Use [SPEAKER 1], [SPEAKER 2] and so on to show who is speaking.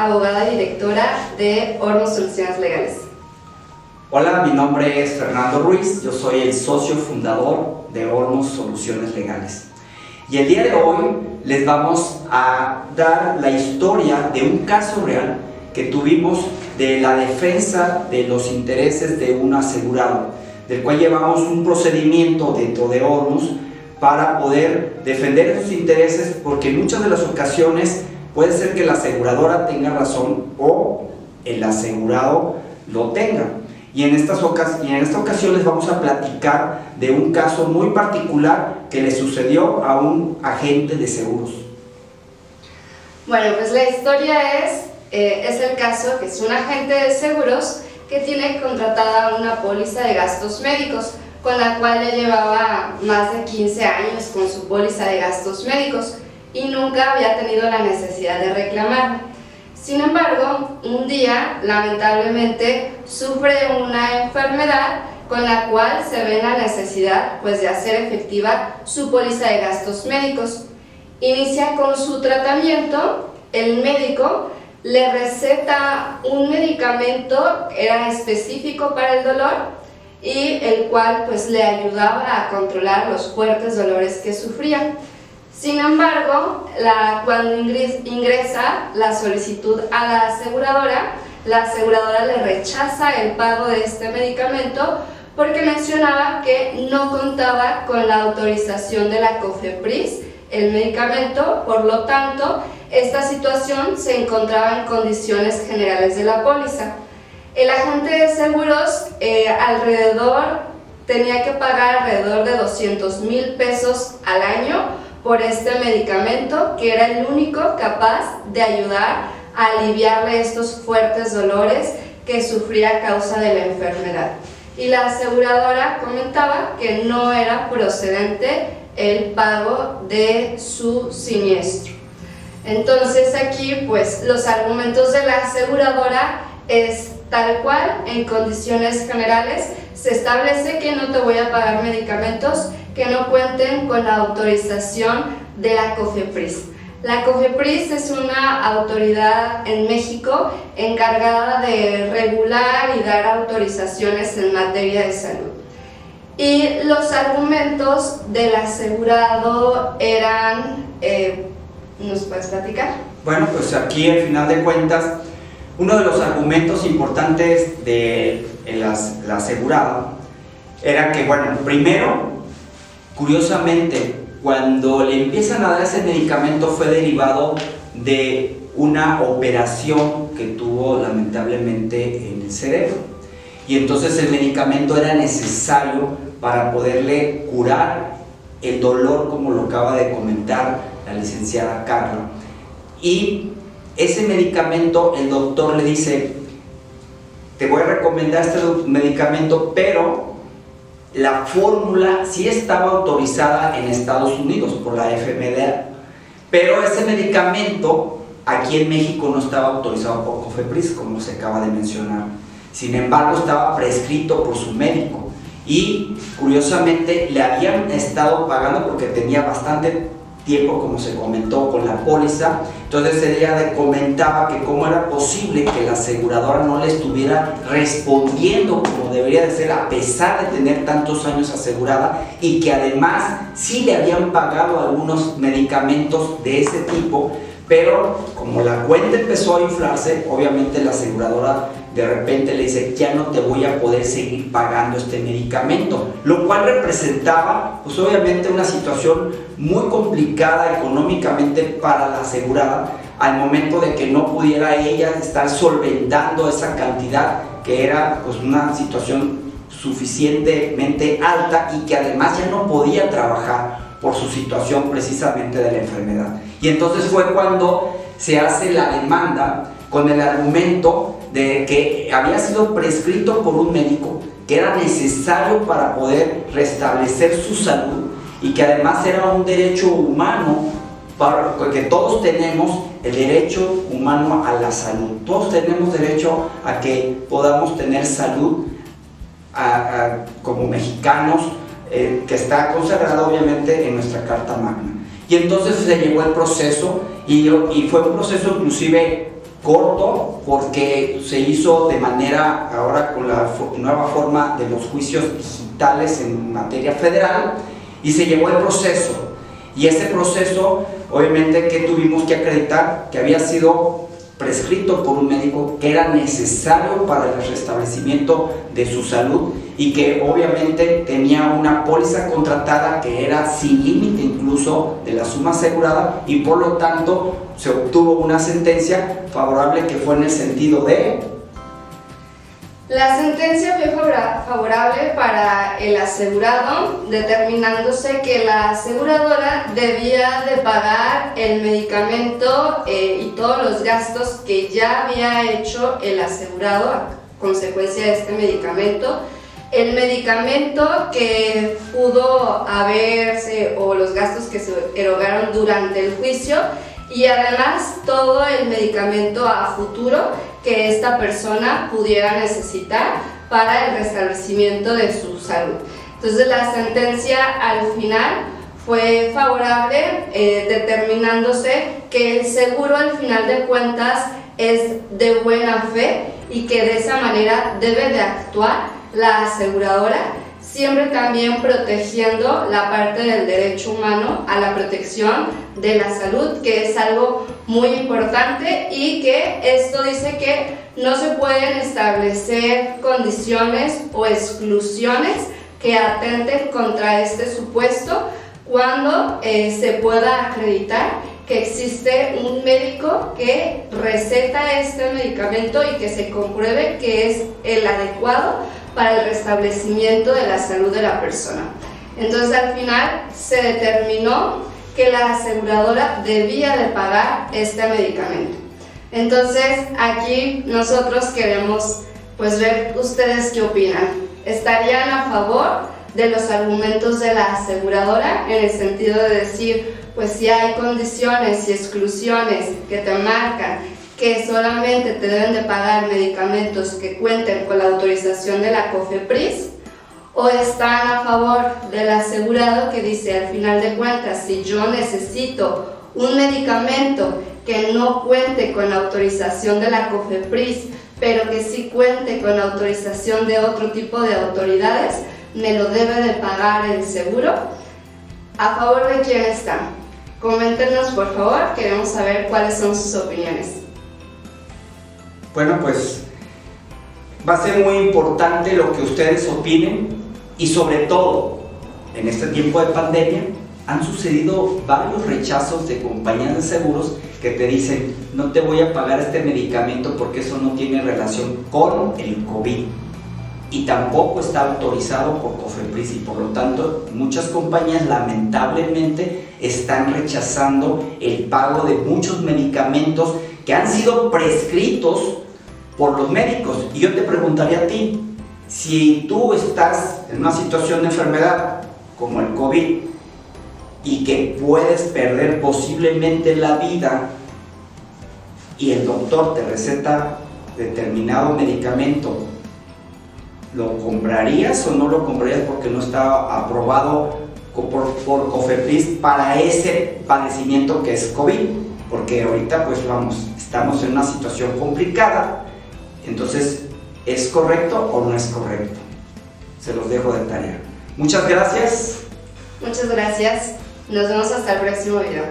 [SPEAKER 1] abogada y directora de Hornos Soluciones Legales.
[SPEAKER 2] Hola, mi nombre es Fernando Ruiz, yo soy el socio fundador de Hornos Soluciones Legales. Y el día de hoy les vamos a dar la historia de un caso real que tuvimos de la defensa de los intereses de un asegurado, del cual llevamos un procedimiento dentro de Hornos para poder defender esos intereses, porque en muchas de las ocasiones puede ser que la aseguradora tenga razón o el asegurado lo tenga. Y en esta ocasión les vamos a platicar de un caso muy particular que le sucedió a un agente de seguros.
[SPEAKER 1] Bueno, pues la historia es el caso que es un agente de seguros que tiene contratada una póliza de gastos médicos, con la cual ya llevaba más de 15 años con su póliza de gastos médicos y nunca había tenido la necesidad de reclamar. Sin embargo, un día, lamentablemente, sufre una enfermedad con la cual se ve la necesidad de hacer efectiva su póliza de gastos médicos. Inicia con su tratamiento, el médico le receta un medicamento que era específico para el dolor y el cual le ayudaba a controlar los fuertes dolores que sufría. Sin embargo, cuando ingresa la solicitud a la aseguradora le rechaza el pago de este medicamento porque mencionaba que no contaba con la autorización de la COFEPRIS, el medicamento. Por lo tanto, esta situación se encontraba en condiciones generales de la póliza. El agente de seguros tenía que pagar alrededor de 200,000 pesos al año por este medicamento, que era el único capaz de ayudar a aliviarle estos fuertes dolores que sufría a causa de la enfermedad. Y la aseguradora comentaba que no era procedente el pago de su siniestro. Entonces aquí los argumentos de la aseguradora es tal cual: en condiciones generales se establece que no te voy a pagar medicamentos que no cuenten con la autorización de la COFEPRIS. La COFEPRIS es una autoridad en México encargada de regular y dar autorizaciones en materia de salud. Y los argumentos del asegurado eran, ¿nos puedes platicar?
[SPEAKER 2] Bueno, pues aquí al final de cuentas, uno de los argumentos importantes de la asegurada era que, primero, curiosamente, cuando le empiezan a dar ese medicamento fue derivado de una operación que tuvo lamentablemente en el cerebro, y entonces el medicamento era necesario para poderle curar el dolor, como lo acaba de comentar la licenciada Carla. Y ese medicamento, el doctor le dice: te voy a recomendar este medicamento, pero la fórmula sí estaba autorizada en Estados Unidos por la FDA, pero ese medicamento aquí en México no estaba autorizado por COFEPRIS, como se acaba de mencionar. Sin embargo, estaba prescrito por su médico y curiosamente le habían estado pagando porque tenía bastante tiempo, como se comentó, con la póliza. Entonces ella comentaba que cómo era posible que la aseguradora no le estuviera respondiendo como debería de ser, a pesar de tener tantos años asegurada, y que además sí le habían pagado algunos medicamentos de ese tipo. Pero como la cuenta empezó a inflarse, obviamente la aseguradora de repente le dice: ya no te voy a poder seguir pagando este medicamento, lo cual representaba obviamente una situación muy complicada económicamente para la asegurada, al momento de que no pudiera ella estar solventando esa cantidad, que era una situación suficientemente alta, y que además ya no podía trabajar por su situación precisamente de la enfermedad. Y entonces fue cuando se hace la demanda con el argumento de que había sido prescrito por un médico, que era necesario para poder restablecer su salud, y que además era un derecho humano, porque todos tenemos el derecho humano a la salud. Todos tenemos derecho a que podamos tener salud como mexicanos, que está consagrado obviamente en nuestra Carta Magna. Y entonces se llevó el proceso, y fue un proceso inclusive corto porque se hizo de manera, ahora con la nueva forma de los juicios digitales en materia federal, y se llevó el proceso. Y ese proceso, obviamente, que tuvimos que acreditar que había sido prescrito por un médico, que era necesario para el restablecimiento de su salud y que obviamente tenía una póliza contratada que era sin límite incluso de la suma asegurada, y por lo tanto se obtuvo una sentencia favorable que fue en el sentido de...
[SPEAKER 1] La sentencia fue favorable para el asegurado, determinándose que la aseguradora debía de pagar el medicamento y todos los gastos que ya había hecho el asegurado a consecuencia de este medicamento. El medicamento que pudo haberse, o los gastos que se erogaron durante el juicio, y además todo el medicamento a futuro que esta persona pudiera necesitar para el restablecimiento de su salud. Entonces la sentencia al final fue favorable, determinándose que el seguro al final de cuentas es de buena fe y que de esa manera debe de actuar la aseguradora, siempre también protegiendo la parte del derecho humano a la protección de la salud, que es algo muy importante, y que esto dice que no se pueden establecer condiciones o exclusiones que atenten contra este supuesto cuando se pueda acreditar que existe un médico que receta este medicamento y que se compruebe que es el adecuado para el restablecimiento de la salud de la persona. Entonces al final se determinó que la aseguradora debía de pagar este medicamento. Entonces aquí nosotros queremos pues ver ustedes qué opinan. ¿Estarían a favor de los argumentos de la aseguradora en el sentido de decir, pues si hay condiciones y exclusiones que te marcan que solamente te deben de pagar medicamentos que cuenten con la autorización de la COFEPRIS? ¿O están a favor del asegurado que dice, al final de cuentas, si yo necesito un medicamento que no cuente con la autorización de la COFEPRIS, pero que sí cuente con la autorización de otro tipo de autoridades, me lo debe de pagar el seguro? ¿A favor de quién están? Coméntenos, por favor, queremos saber cuáles son sus opiniones.
[SPEAKER 2] Bueno, pues va a ser muy importante lo que ustedes opinen, y sobre todo en este tiempo de pandemia han sucedido varios rechazos de compañías de seguros que te dicen, no te voy a pagar este medicamento porque eso no tiene relación con el COVID y tampoco está autorizado por COFEPRIS, y por lo tanto muchas compañías lamentablemente están rechazando el pago de muchos medicamentos que han sido prescritos por los médicos. Y yo te preguntaría a ti, si tú estás en una situación de enfermedad como el COVID y que puedes perder posiblemente la vida y el doctor te receta determinado medicamento, ¿lo comprarías o no lo comprarías porque no está aprobado por COFEPRIS para ese padecimiento que es COVID? Porque ahorita pues vamos, estamos en una situación complicada. Entonces, ¿es correcto o no es correcto? Se los dejo de tarea. Muchas gracias.
[SPEAKER 1] Muchas gracias. Nos vemos hasta el próximo video.